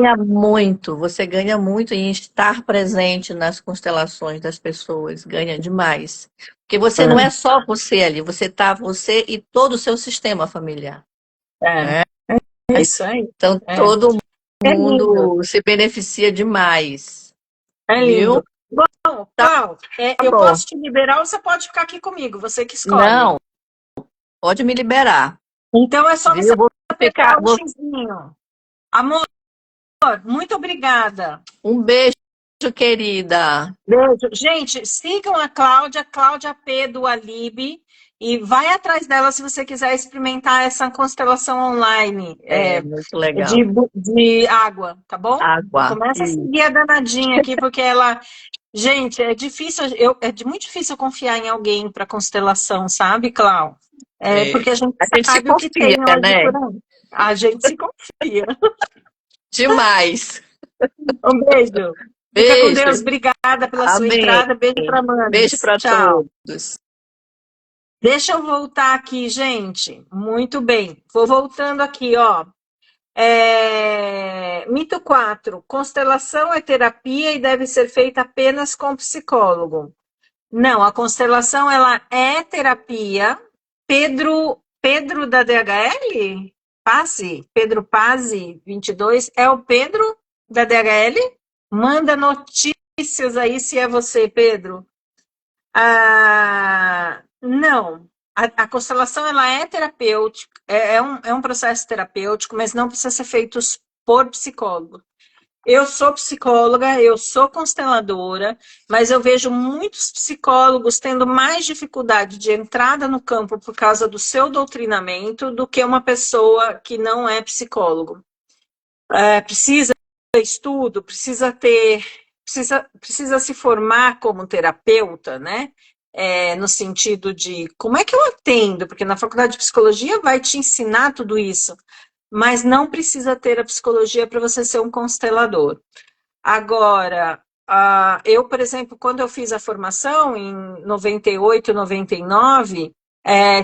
S2: Você ganha muito em estar presente nas constelações das pessoas, ganha demais. Porque você não é só você ali, você e todo o seu sistema familiar,
S1: É,
S2: né?
S1: é isso aí.
S2: Então
S1: É,
S2: todo
S1: é lindo.
S2: mundo se beneficia demais,
S1: É
S2: viu?
S1: lindo. Bom, Clau,
S2: Tá
S1: eu
S2: bom.
S1: posso te liberar ou você pode ficar aqui comigo, você que escolhe.
S2: Não, pode me liberar,
S1: Então é só você
S2: viu?
S1: apertar o
S2: Vou
S1: xizinho. Amor, muito obrigada.
S2: um beijo, querida.
S1: Beijo. Gente, sigam a Cláudia P. do Alibi, e vai atrás dela se você quiser experimentar essa constelação online
S2: É muito
S1: de,
S2: legal.
S1: de água, tá bom?
S2: Água.
S1: Começa a seguir a danadinha aqui, porque ela. Gente, é difícil, muito difícil confiar em alguém para constelação, sabe, Clau?
S2: É.
S1: Porque a gente
S2: A gente se
S1: sabe o que
S2: confia,
S1: tem hoje
S2: né?
S1: por aí. A gente se confia.
S2: Demais.
S1: Um beijo. Fica com Deus.
S2: Beijo.
S1: Obrigada pela sua
S2: Amém.
S1: entrada. Beijo para
S2: Beijo
S1: Mames.
S2: para
S1: Tchau.
S2: todos.
S1: Deixa eu voltar aqui, gente. Muito bem. Vou voltando aqui, ó. Mito 4. Constelação é terapia e deve ser feita apenas com psicólogo. Não, a constelação ela é terapia. Pedro da DHL? Pedro Pazzi, 22, é o Pedro da DHL? Manda notícias aí se é você, Pedro. Não, a constelação ela é terapêutica, é um processo terapêutico, mas não precisa ser feito por psicólogo. Eu sou psicóloga, eu sou consteladora, mas eu vejo muitos psicólogos tendo mais dificuldade de entrada no campo por causa do seu doutrinamento do que uma pessoa que não é psicólogo. Precisa ter estudo, precisa se formar como terapeuta, né? No sentido de como é que eu atendo, porque na faculdade de psicologia vai te ensinar tudo isso, mas não precisa ter a psicologia para você ser um constelador. Agora, eu, por exemplo, quando eu fiz a formação em 98, 99,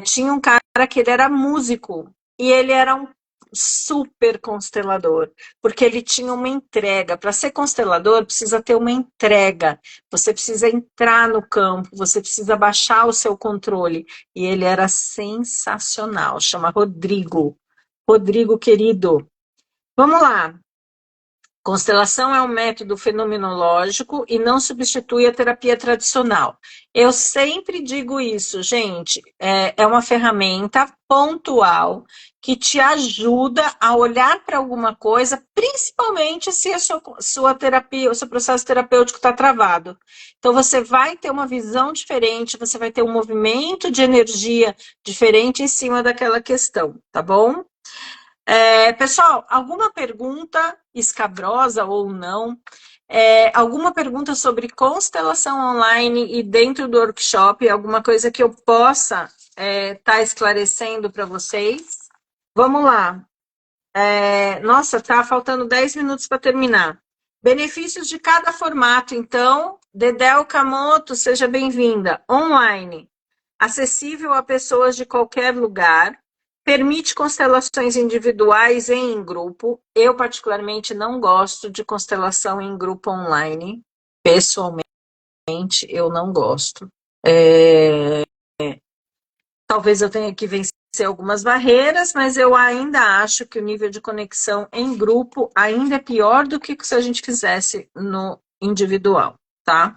S1: tinha um cara que ele era músico e ele era um super constelador, porque ele tinha uma entrega. Para ser constelador, precisa ter uma entrega. Você precisa entrar no campo, você precisa baixar o seu controle. E ele era sensacional. Chama Rodrigo. Rodrigo, querido. Vamos lá. Constelação é um método fenomenológico e não substitui a terapia tradicional. Eu sempre digo isso, gente. É uma ferramenta pontual que te ajuda a olhar para alguma coisa, principalmente se a sua terapia, o seu processo terapêutico está travado. Então, você vai ter uma visão diferente, você vai ter um movimento de energia diferente em cima daquela questão, tá bom? Pessoal, alguma pergunta escabrosa ou não? Alguma pergunta sobre constelação online e dentro do workshop? Alguma coisa que eu possa estar esclarecendo para vocês? Vamos lá. Nossa, tá faltando 10 minutos para terminar. Benefícios de cada formato, então. Dedel Camoto, seja bem-vinda. Online, acessível a pessoas de qualquer lugar, permite constelações individuais e em grupo. Eu, particularmente, não gosto de constelação em grupo online. Pessoalmente, eu não gosto. Talvez eu tenha que vencer algumas barreiras, mas eu ainda acho que o nível de conexão em grupo ainda é pior do que se a gente fizesse no individual, tá?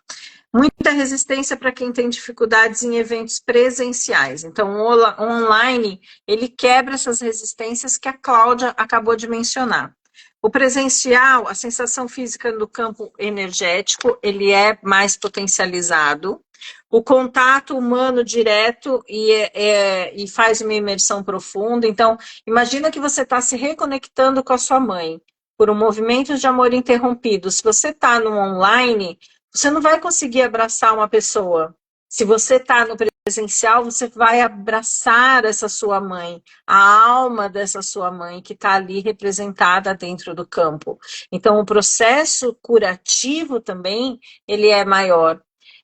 S1: Muita resistência para quem tem dificuldades em eventos presenciais. Então, o online, ele quebra essas resistências que a Cláudia acabou de mencionar. O presencial, a sensação física do campo energético, ele é mais potencializado. O contato humano direto e faz uma imersão profunda. Então, imagina que você está se reconectando com a sua mãe por um movimento de amor interrompido. Se você está no online, você não vai conseguir abraçar uma pessoa. Se você está no presencial, você vai abraçar essa sua mãe, a alma dessa sua mãe que está ali representada dentro do campo. Então, o processo curativo também, ele é maior.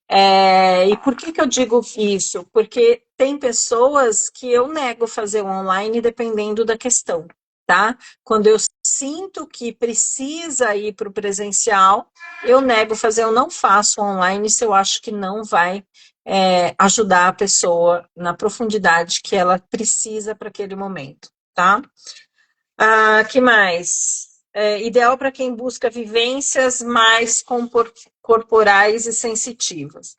S1: E por que eu digo isso? Porque tem pessoas que eu nego fazer o online dependendo da questão, tá? Quando eu sinto que precisa ir para o presencial, eu nego fazer, eu não faço online se eu acho que não vai ajudar a pessoa na profundidade que ela precisa para aquele momento, tá? Que mais? Ideal para quem busca vivências mais corporais e sensitivas.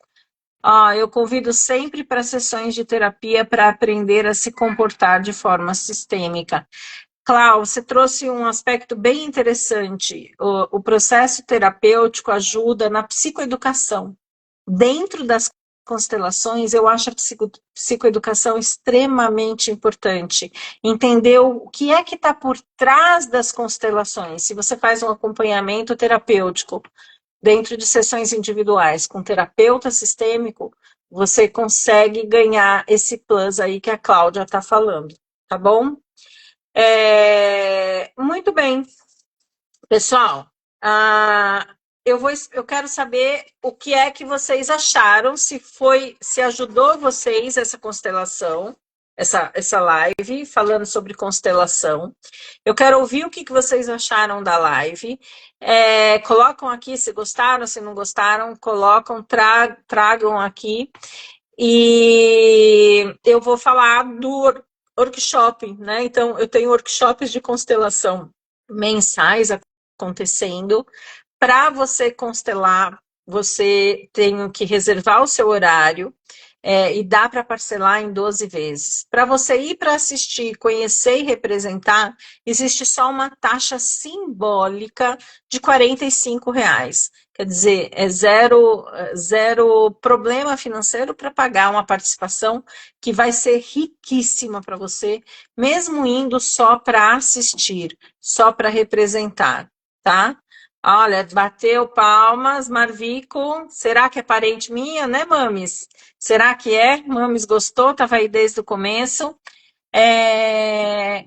S1: Eu convido sempre para sessões de terapia para aprender a se comportar de forma sistêmica. Cláudia, você trouxe um aspecto bem interessante. O processo terapêutico ajuda na psicoeducação. Dentro das constelações, eu acho a psicoeducação extremamente importante. Entender o que é que está por trás das constelações. Se você faz um acompanhamento terapêutico dentro de sessões individuais com terapeuta sistêmico, você consegue ganhar esse plus aí que a Cláudia está falando, tá bom? Muito bem, pessoal. Eu quero saber o que é que vocês acharam, se ajudou vocês essa constelação, essa live falando sobre constelação. Eu quero ouvir o que vocês acharam da live. Colocam aqui se gostaram, se não gostaram, tragam aqui. E eu vou falar do workshop, né? Então, eu tenho workshops de constelação mensais acontecendo. Para você constelar, você tem que reservar o seu horário e dá para parcelar em 12 vezes. Para você ir para assistir, conhecer e representar, existe só uma taxa simbólica de R$ 45. Quer dizer, é zero problema financeiro para pagar uma participação que vai ser riquíssima para você, mesmo indo só para assistir, só para representar, tá? Olha, bateu palmas, Marvico. Será que é parente minha, né, Mames? Será que é? Mames gostou, estava aí desde o começo.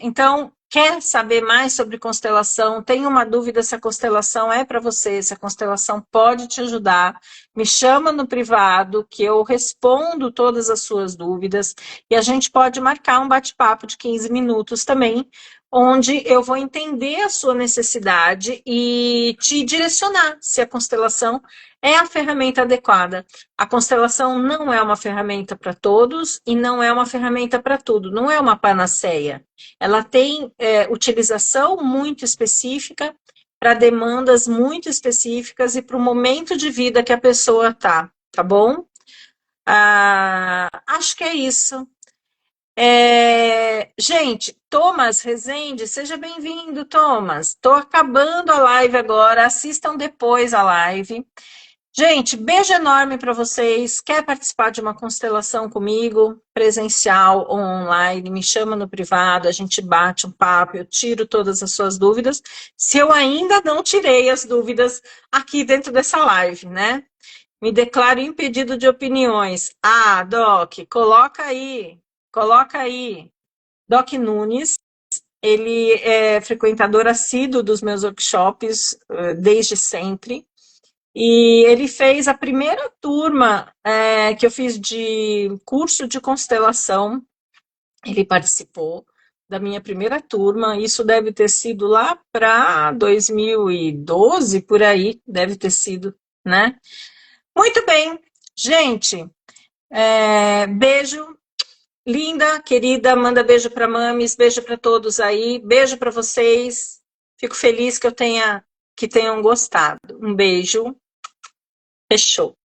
S1: Então, quer saber mais sobre constelação? Tem uma dúvida se a constelação é para você, se a constelação pode te ajudar? Me chama no privado que eu respondo todas as suas dúvidas e a gente pode marcar um bate-papo de 15 minutos também, onde eu vou entender a sua necessidade e te direcionar se a constelação é a ferramenta adequada. A constelação não é uma ferramenta para todos e não é uma ferramenta para tudo, não é uma panaceia. Ela tem utilização muito específica para demandas muito específicas e para o momento de vida que a pessoa está, tá bom? Acho que é isso. Gente, Thomas Rezende, seja bem-vindo, Thomas. Estou acabando a live agora, assistam depois a live. Gente, beijo enorme para vocês. Quer participar de uma constelação comigo, presencial ou online? Me chama no privado, a gente bate um papo, eu tiro todas as suas dúvidas. Se eu ainda não tirei as dúvidas aqui dentro dessa live, né? Me declaro impedido de opiniões. Doc, coloca aí. Doc Nunes, ele é frequentador assíduo dos meus workshops desde sempre. E ele fez a primeira turma que eu fiz de curso de constelação. Ele participou da minha primeira turma. Isso deve ter sido lá para 2012, por aí, deve ter sido, né? Muito bem, gente. Beijo. Linda, querida, manda beijo para Mames, beijo para todos aí, beijo para vocês. Fico feliz que tenham gostado. Um beijo.
S2: Fechou.